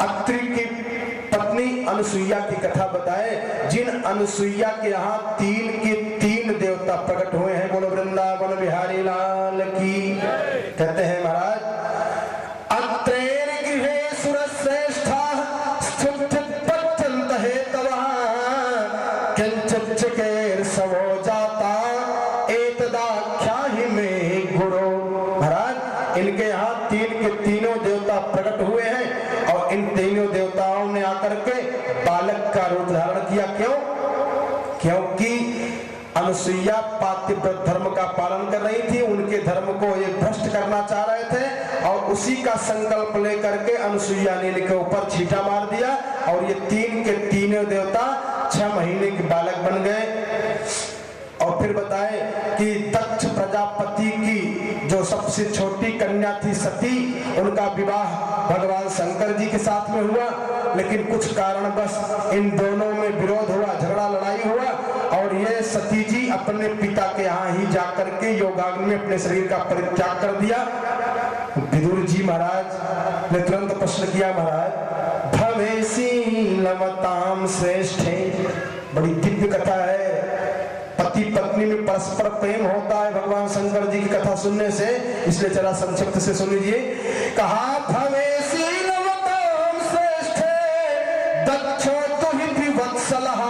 अत्रि की पत्नी अनसुईया की कथा बताए, जिन अनसुईया के यहाँ 3 के 3 देवता प्रकट हुए हैं। बोलो वृंदावन बिहारी लाल की। कहते हैं महाराज, अत्रेर गृहे सुरश्रेष्ठा स्थितपत्यन्त हेतवः किंचिच्चकेर सवो जाता एतदाख्याहि में गुरो। महाराज इनके यहाँ 3 के 3 देवता प्रकट हुए हैं और इन 3 देवताओं ने आकर के बालक का रूप धारण किया। क्यों? क्योंकि अनसुईया पातिव्रत धर्म का पालन कर रही थी, उनके धर्म को ये भ्रष्ट करना चाह रहे थे और उसी का संकल्प लेकर के अनसुईया ने इनके ऊपर छींटा मार दिया और ये 3 के 3 देवता 6 महीने के बालक बन गए। और फिर बताए कि दक्ष प्रजापति की जो सबसे छोटी कन्या थी सती, उनका विवाह भगवान शंकर जी के साथ में हुआ, लेकिन कुछ कारणवश इन दोनों में विरोध हुआ, झगड़ा लड़ाई हुआ और ये सती जी अपने पिता के यहाँ ही जाकर के योगाग्नि में अपने शरीर का परित्याग कर दिया। विदुर जी महाराज ने तुरंत प्रश्न किया, महाराज भवेसी लमताम श्रेष्ठे। बड़ी दिव्य कथा है, पति पत्नी में परस्पर प्रेम होता है भगवान शंकर जी की कथा सुनने से, इसलिए जरा संक्षिप्त से सुन लीजिए। कहा भवेसी लमताम श्रेष्ठे दक्षो तुहि विवत्सलः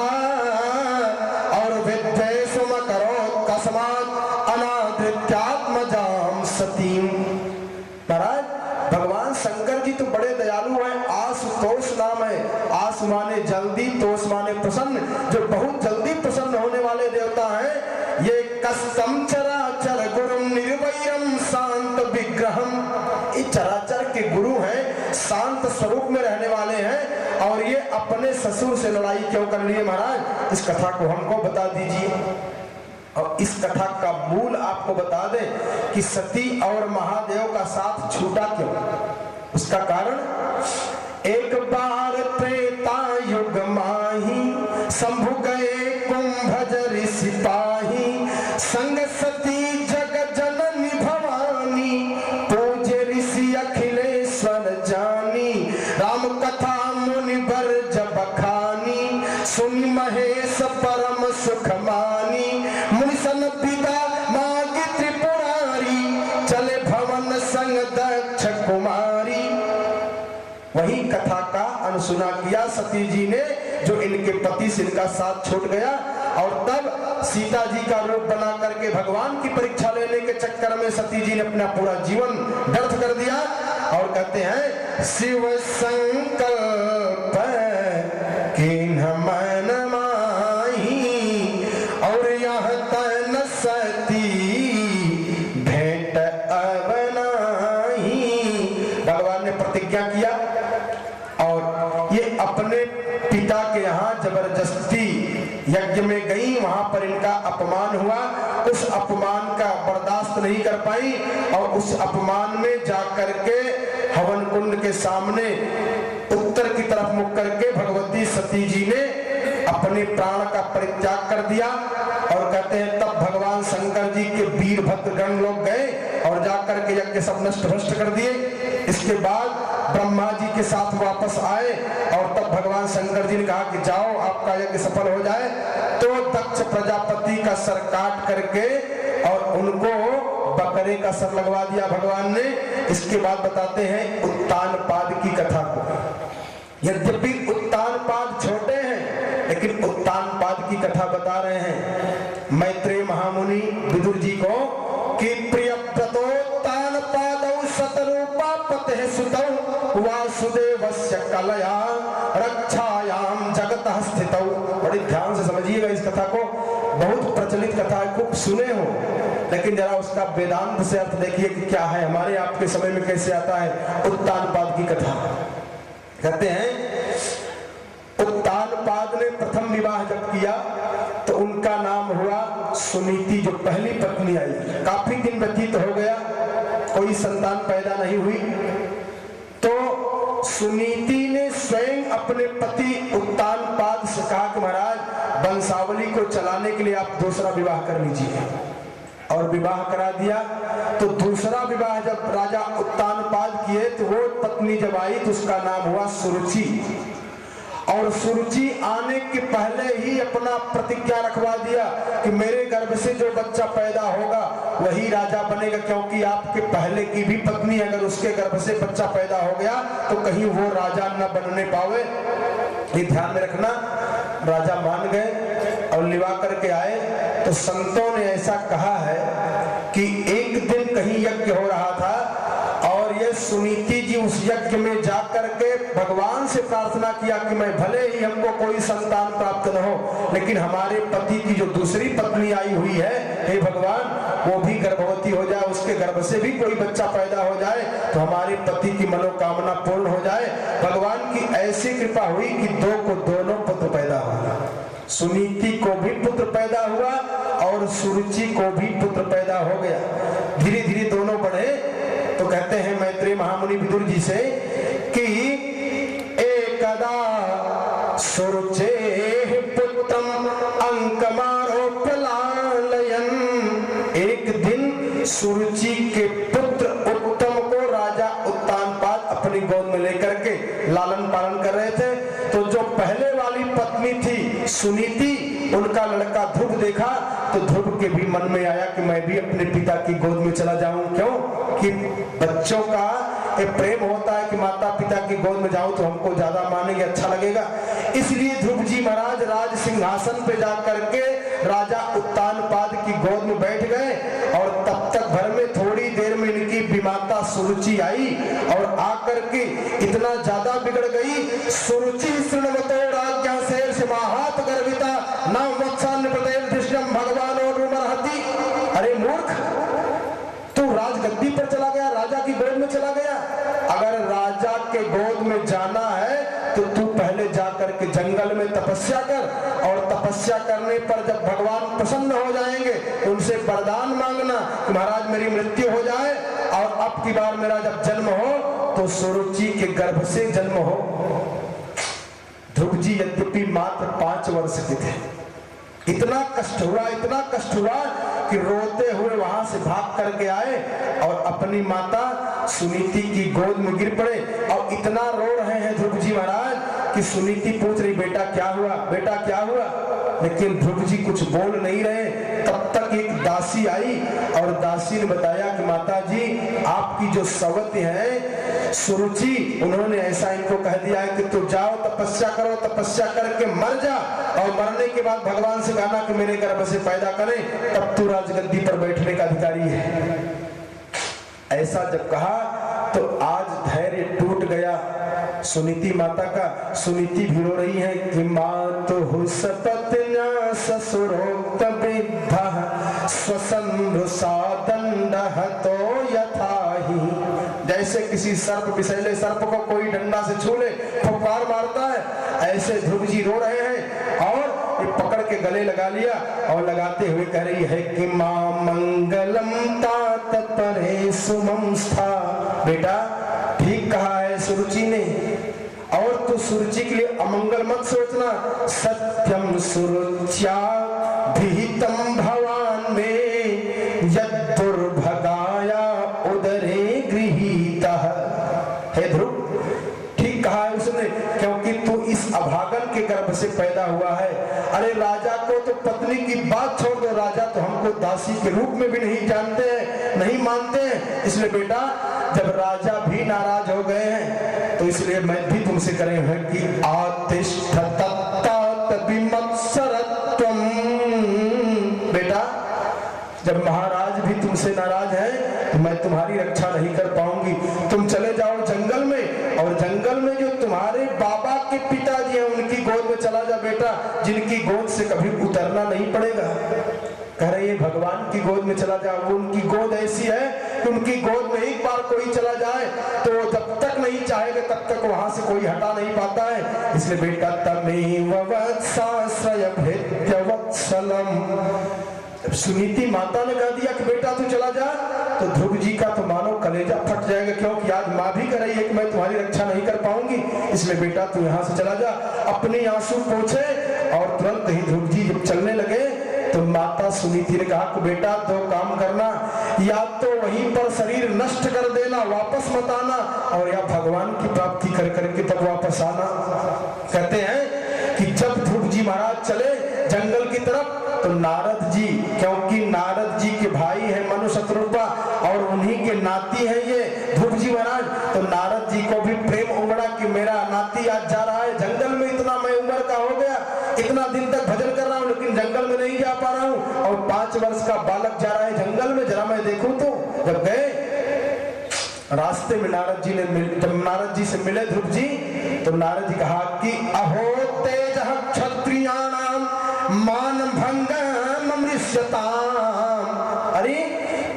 और विद्वेषम करो कस्मात् अनादृत्यात्मजाम सतीम। महाराज भगवान शंकर जी तो बड़े दयालु हैं। आशुतोष नाम है, आस माने जल्दी, तोष माने प्रसन्न, जो बहुत जल्दी प्रसन्न होने वाले देवता हैं। ये कस्तम चराचर गुरुम निर्वैरम शांत विग्रहम, ये चराचर के गुरु हैं, शांत स्वरूप में रहने वाले हैं और ये अपने ससुर से लड़ाई क्यों कर लिए? महाराज इस कथा को हमको बता दीजिए। और इस कथा का मूल आपको बता दें कि सती और महादेव का साथ छूटा क्यों? उसका कारण, एक बार त्रेता युग माही शंभु गए कुंभज सिपाही संग सती जग जननी भवानी पूज्य ऋषि अखिलेश्वर जानी राम कथा मुनि बर जब खानी सुनि महेश परम सुख मानी मुनिसन पिता मांग त्रिपुरारी चले भवन संग दक्ष कुमारी। वही कथा का अनुसुना किया सती जी ने, जो इनके पति से इनका साथ छूट गया और तब सीता जी का रूप बना करके भगवान की परीक्षा लेने के चक्कर में सती जी ने अपना पूरा जीवन व्यर्थ कर दिया। और कहते हैं शिव संकल्प किन्ह मन माही और यह तन सती भेंट अब नाही। भगवान ने प्रतिज्ञा किया और ये अपने पिता के यहाँ जबरदस्ती यज्ञ में गई, वहां पर इनका अपमान हुआ। उस अपमान का बर्दाश्त नहीं कर पाई और उस अपमान में जाकर के हवन कुंड के सामने उत्तर की तरफ मुख करके भगवती सती जी ने अपने प्राण का परित्याग कर दिया। और कहते हैं तब भगवान शंकर जी के वीरभद्र गण लोग गए और जाकर के यज्ञ सब नष्ट भ्रष्ट कर दिए। इसके बाद ब्रह्मा जी के साथ वापस आए और तब भगवान शंकर जी ने कहा कि जाओ आपका यज्ञ सफल हो जाए। तो दक्ष प्रजापति का सर काट करके और उनको बकरे का सर लगवा दिया भगवान ने। इसके बाद बताते हैं उत्तानपाद की कथा को। यद्यपि उत्तानपाद छोटे हैं लेकिन उत्तानपाद की कथा बता रहे हैं मैत्रेय महामुनि विदुर जी को कि प्रियव्रतोत्तानपादौ शतरूपा पते सुतौ वासुदेवस्य कलया रक्षायाम जगतः स्थितौ। बड़ी ध्यान से समझिएगा इस कथा को, बहुत प्रचलित कथा है, खूब सुने हो, लेकिन जरा उसका वेदांत से अर्थ देखिए कि क्या है, हमारे आपके समय में कैसे आता है उत्तानपाद की कथा। कहते हैं उत्तानपाद ने प्रथम विवाह जब किया तो उनका नाम हुआ सुनीति, जो पहली पत्नी आई। काफी दिन व्यतीत हो गया, कोई संतान पैदा नहीं हुई, तो सुनीति ने स्वयं अपने पति उत्तानपाद से कहा कि महाराज वंशावली को चलाने के लिए आप दूसरा विवाह कर लीजिए। और विवाह करा दिया। तो दूसरा विवाह जब राजा उत्तानपाद उत्तानपाद किए तो वो पत्नी जब आई तो उसका नाम हुआ सुरुचि। और सुरुचि आने के पहले ही अपना प्रतिज्ञा रखवा दिया कि मेरे गर्भ से जो बच्चा पैदा होगा वही राजा बनेगा, क्योंकि आपके पहले की भी पत्नी अगर उसके गर्भ से बच्चा पैदा हो गया तो कहीं वो राजा न बनने पावे। ये ध्यान में रखना। राजा मान गए और लिवा करके आए। तो संतों ने ऐसा कहा है कि एक दिन कहीं यज्ञ हो रहा था और ये सुनीति जी उस यज्ञ में जाकर के भगवान से प्रार्थना किया कि मैं भले ही हमको कोई संतान प्राप्त न हो, लेकिन हमारे पति की जो दूसरी पत्नी आई हुई है, हे भगवान वो भी गर्भवती हो जाए, उसके गर्भ से भी कोई बच्चा पैदा हो जाए तो हमारे पति की मनोकामना पूर्ण हो जाए। भगवान की ऐसी कृपा हुई कि दोनों पुत्र पैदा हुआ। सुनीति को भी पुत्र पैदा हुआ और सुरुचि को भी पुत्र पैदा हो गया। धीरे धीरे दोनों बढ़े तो कहते हैं मैत्रेय महामुनि विदुर जी से कि एकदा सुरुचे पुत्रम अंकमारोप्य लालयन। एक दिन सुरुचि के पुत्र उत्तम को राजा उत्तानपाद अपनी गोद में लेकर के लालन पालन कर रहे थे। तो जो पहले वाली पत्नी थी सुनीति, उनका लड़का ध्रुव देखा तो ध्रुव के भी मन में आया कि मैं भी अपने पिता की गोद में चला जाऊं। क्यों कि बच्चों का एक प्रेम होता है कि माता पिता की गोद में जाऊं तो हमको ज्यादा मानेंगे, अच्छा लगेगा। इसलिए ध्रुव जी महाराज राज सिंहासन पे जाकर के राजा उत्तानपाद की गोद में बैठ गए। और तब तक भर में थोड़ी देर में इनकी विमाता सुरुचि आई और आकर के इतना ज्यादा बिगड़ गई। सुरुचि श्रृणवतो राज्ञा से महात गर्विता न वत्सान्य प्रदेश दृश्यम भगवान और रुमरहति। अरे मूर्ख, तू राजगद्दी पर चला गया, राजा की गोद में चला गया। अगर राजा के गोद में जाना है तो तू पहले जाकर के जंगल में तपस्या कर और तपस्या करने पर जब भगवान प्रसन्न हो जाएंगे तो उनसे वरदान मांगना कि महाराज मेरी मृत्यु हो जाए और अब की बार मेरा जब जन्म हो तो सुरुचि के गर्भ से जन्म हो। ध्रुव जी यद्यपि मात्र 5 वर्ष के थे, इतना कष्ट हुआ कि रोते हुए वहां से भाग करके आए और अपनी माता सुनीति की गोद में गिर पड़े। और इतना रो रहे हैं ध्रुव जी महाराज कि सुनीति पूछ रही बेटा क्या हुआ, बेटा क्या हुआ, लेकिन ध्रुव जी कुछ बोल नहीं रहे। तब तक एक दासी आई और दासी ने बताया कि माता जी आपकी जो सवती है सुरुचि, उन्होंने ऐसा इनको कह दिया है कि तू जाओ तपस्या करो, तपस्या करके मर जा और मरने के बाद भगवान से कहना कि मेरे गर्भ से पैदा करें, तब तू राजगद्दी पर बैठने का अधिकारी है। ऐसा जब कहा तो आज धैर्य टूट गया सुनीति माता का। सुनीति भी रो रही है कि मातु सपत्न्या ससुरोक्त वृद्धः स्वसंरुषा दंडः तो यथाहि। जैसे किसी सर्प, विषैले सर्प को कोई डंडा से छू ले, फुफकार मारता है, ऐसे ध्रुव जी रो रहे हैं और ये पकड़ के गले लगा लिया और लगाते हुए कह रही है कि मां मंगलम तात परे सुमंस्था। बेटा ठीक कहा है सुरुचि ने, और तू सुरुचि के लिए अमंगल मत सोचना। सत्यम सुरुच्या भीतम भवान में यद दुर्भगाया उदरे गृहीतः। हे ध्रुव, ठीक कहा है उसने, क्योंकि तू इस अभागन के गर्भ से पैदा हुआ है। अरे राजा को तो पत्नी की बात छोड़ दो, राजा तो हमको दासी के रूप में भी नहीं जानते हैं, नहीं मानते हैं। इसलिए बेटा जब राजा भी नाराज हो गए हैं तो इसलिए मैं भी तुमसे करे हैं कि आतिष्ठ तत्तात विमत्सरत्वम। बेटा जब महाराज भी तुमसे नाराज हैं तो मैं तुम्हारी रक्षा नहीं कर पाऊंगी। तुम चले जाओ जंगल में और जंगल में जो तुम्हारे बाबा के पिताजी हैं उनकी गोद में चला जा बेटा, जिनकी गोद से कभी उतरना नहीं पड़ेगा। कह रही है भगवान की गोद में चला जाओ। उनकी गोद ऐसी है कि उनकी गोद में एक बार कोई चला जाए तो जब तक नहीं चाहेगा तब तक वहां से कोई हटा नहीं पाता है। इसलिए बेटा तमेव वत्साश्रय भृत्य वत्सलम। सुनीति माता ने कह दिया कि बेटा तू चला जा तो ध्रुव जी का तो मानो कलेजा फट जाएगा, क्योंकि आज माँ भी कह रही है कि मैं तुम्हारी रक्षा नहीं कर पाऊंगी, इसलिए बेटा तू यहाँ से चला जा। अपने आंसू पोंछे और तुरंत ही ध्रुव जी जब चलने लगे तो माता सुनीति ने कहा कि बेटा दो काम करना, या तो वहीं पर शरीर नष्ट कर देना, वापस मत आना, और या भगवान की प्राप्ति कर करके तब वापस आना। कहते हैं कि जब ध्रुव जी महाराज चले जंगल की तरफ, तो नारद जी, क्योंकि नारद जी के भाई है मनु शत्रुपा और उन्हीं के नाती है ये ध्रुव जी महाराज, तो नारद जी को भी प्रेम उमड़ा कि मेरा नाती आज जा रहा है जंगल में, इतना मैं उम्र का हो गया, इतना दिन तक भजन कर रहा हूँ लेकिन जंगल में नहीं जा पा रहा हूँ, और 5 वर्ष का बालक जा रहा है जंगल में, जरा मैं देखूं। तो जब गए रास्ते में नारद जी ने जब नारद जी से मिले ध्रुव जी, तो नारद जी कहा कि अहो तेज क्षत्रियाणाम मान भंगम अमृष्यताम। अरे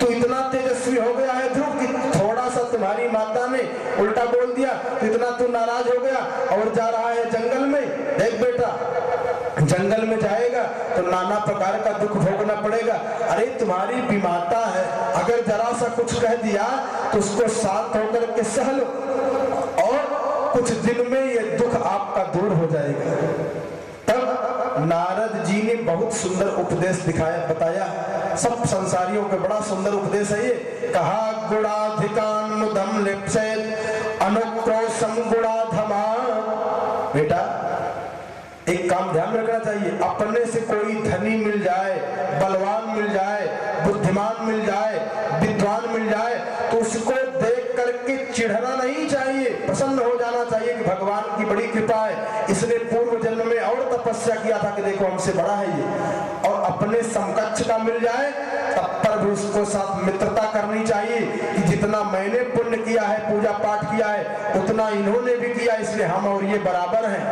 तू इतना तेजस्वी हो गया है ध्रुव कि थोड़ा सा तुम्हारी माता ने उल्टा बोल दिया तो इतना तू नाराज हो गया और जा रहा है जंगल में। देख बेटा, जंगल में जाएगा तो नाना प्रकार का दुख भोगना पड़ेगा। अरे तुम्हारी विमाता है, अगर जरा सा कुछ कह दिया तो उसको शांत होकर के सह लो और कुछ दिन में ये दुख आपका दूर हो जाएगा। तब नारद जी ने बहुत सुंदर उपदेश दिखाया, बताया, सब संसारियों के बड़ा सुंदर उपदेश है ये। कहा गुणाधिकान मुदम लिप्सेत अनुक्रोशम गुणाधमा। बेटा एक काम ध्यान रखना चाहिए, अपने से कोई धनी मिल जाए, बलवान मिल जाए, बुद्धिमान मिल जाए, विद्वान मिल जाए तो उसको देख करके चिढ़ना नहीं चाहिए, प्रसन्न हो जाना चाहिए कि भगवान की बड़ी कृपा है, इसने पूर्व जन्म में और तपस्या किया था कि देखो हमसे बड़ा है ये। और अपने समकक्ष का मिल जाए तब पर भी उसको साथ मित्रता करनी चाहिए कि जितना मैंने पुण्य किया है, पूजा पाठ किया है, उतना इन्होंने भी किया, इसलिए हम और ये बराबर हैं।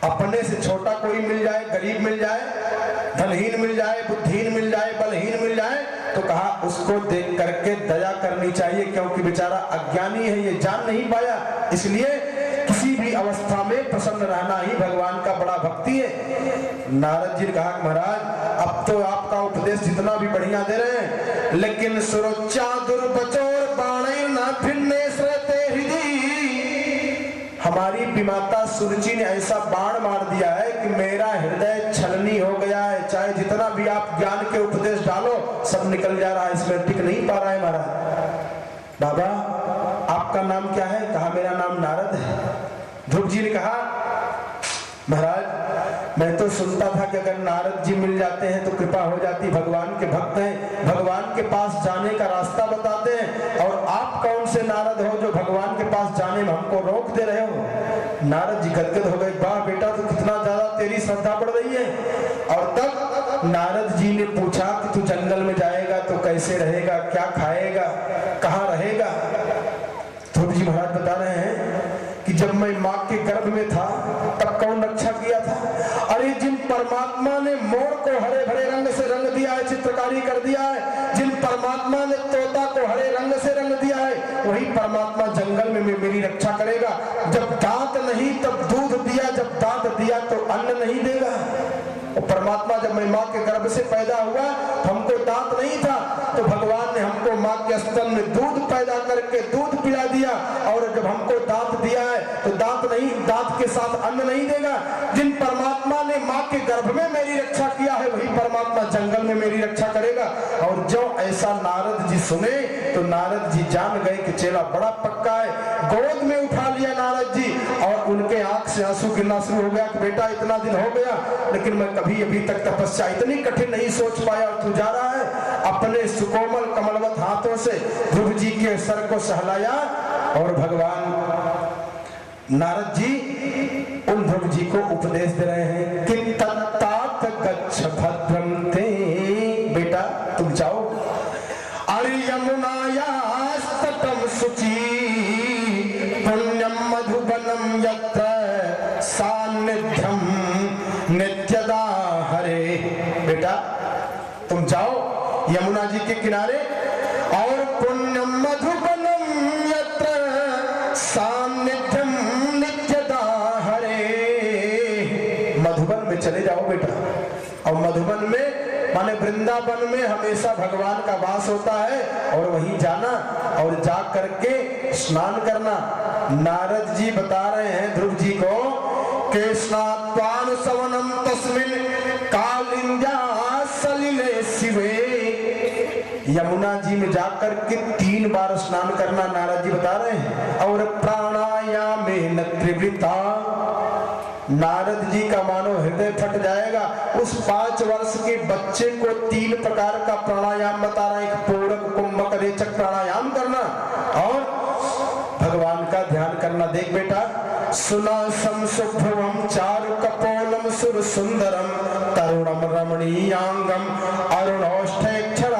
अपने से छोटा कोई मिल जाए, गरीब मिल जाए, धनहीन मिल जाए, बुद्धिहीन मिल जाए, बलहीन मिल जाए तो कहा उसको देख करके दया करनी चाहिए, क्योंकि बेचारा अज्ञानी है, ये जान नहीं पाया। इसलिए किसी भी अवस्था में प्रसन्न रहना ही भगवान का बड़ा भक्ति है। नारद जी ने कहा महाराज अब तो आपका उपदेश जितना भी बढ़िया दे रहे हैं, लेकिन सुरक्षा दुर्बचोर बाणे न भिन्ने श्रते हृदय। हमारी विमाता सुरुचि ने ऐसा बाण मार दिया है कि मेरा हृदय छलनी हो गया है, चाहे जितना भी आप ज्ञान के उपदेश डालो सब निकल जा रहा है, इसमें टिक नहीं पा रहा है। महाराज बाबा आपका नाम क्या है? कहा मेरा नाम नारद है। ध्रुव जी ने कहा महाराज मैं तो सुनता था कि अगर नारद जी मिल जाते हैं तो कृपा हो जाती, भगवान के भक्त हैं, भगवान के पास जाने का रास्ता बताते हैं, और आप कौन से नारद हो जो भगवान के पास जाने में हमको रोक दे रहे हो? नारद जी गदगद हो गए, वाह बेटा तो कितना ज्यादा तेरी श्रद्धा बढ़ रही है। और तब नारद जी ने पूछा कि तू जंगल में जाएगा तो कैसे रहेगा, क्या खाएगा, कहाँ रहेगा? ध्रुव जी महाराज बता रहे हैं कि जब मैं माँ के गर्भ में था तब कौन रक्षा किया था? अरे जिन परमात्मा ने मोर को हरे भरे रंग से रंग दिया है, चित्रकारी कर दिया है, जिन परमात्मा ने तोता को हरे रंग से रंग दिया है, वही परमात्मा जंगल में मेरी रक्षा करेगा। जब दांत नहीं तब दूध दिया, जब दांत दिया तो अन्न नहीं देगा। और परमात्मा जब मैं माँ के गर्भ से पैदा हुआ तो हमको दांत नहीं था, तो भगवान ने हमको माँ के स्तन में दूध पैदा करके दूध पिला दिया, और जब हमको दांत दिया है तो दांत नहीं, दांत के साथ अन्न नहीं देगा। जिन परमात्मा ने माँ के गर्भ में मेरी रक्षा किया है वही परमात्मा जंगल में मेरी रक्षा करेगा। और जो ऐसा नारद जी सुने तो नारद जी जान गए कि चेला बड़ा पक्का है। गोद में उठा लिया नारद जी और उनके आंख से आंसू गिरना शुरू हो गया कि बेटा इतना दिन हो गया लेकिन मैं कभी अभी तक तपस्या इतनी कठिन नहीं सोच पाया, और तू जा रहा है। अपने सुकोमल कमलवत हाथों से ध्रुव जी के सर को सहलाया और भगवान नारद जी उन ध्रुव जी को उपदेश दे रहे हैं कि तत्तात गच्छ भद्रम ते। बेटा तुम जाओ अरे यमुनायास्तटं शुचि पुण्यम मधुबनम यत्र सान्निध्यम नित्यदा हरे। बेटा तुम जाओ यमुना जी के किनारे, और पुण्यम मधुबनम यत्र सान्निध्यम नित्यदा हरे। मधुबन में चले जाओ बेटा, और मधुबन में माने वृंदावन में हमेशा भगवान का वास होता है, और वहीं जाना और जा करके स्नान करना। नारद जी बता रहे हैं ध्रुव जी को के स्नात्वान सवनम तस्मिन कालिंद्या सलिले शिवे। यमुना जी में जाकर के 3 बार स्नान करना नारद जी बता रहे हैं। और प्राणायाम में त्रिवृता, नारद जी का मानो हृदय फट जाएगा। उस 5 वर्ष के बच्चे को 3 प्रकार का प्राणायाम बता रहे हैं। पूरक, कुंभक, रेचक प्राणायाम करना और भगवान का ध्यान करना। देख बेटा, सुनासम शुभ्रम चारु कपोलम सुर सुंदरम तरुणम रमणीयांगम अरुणोष्ठेक्षर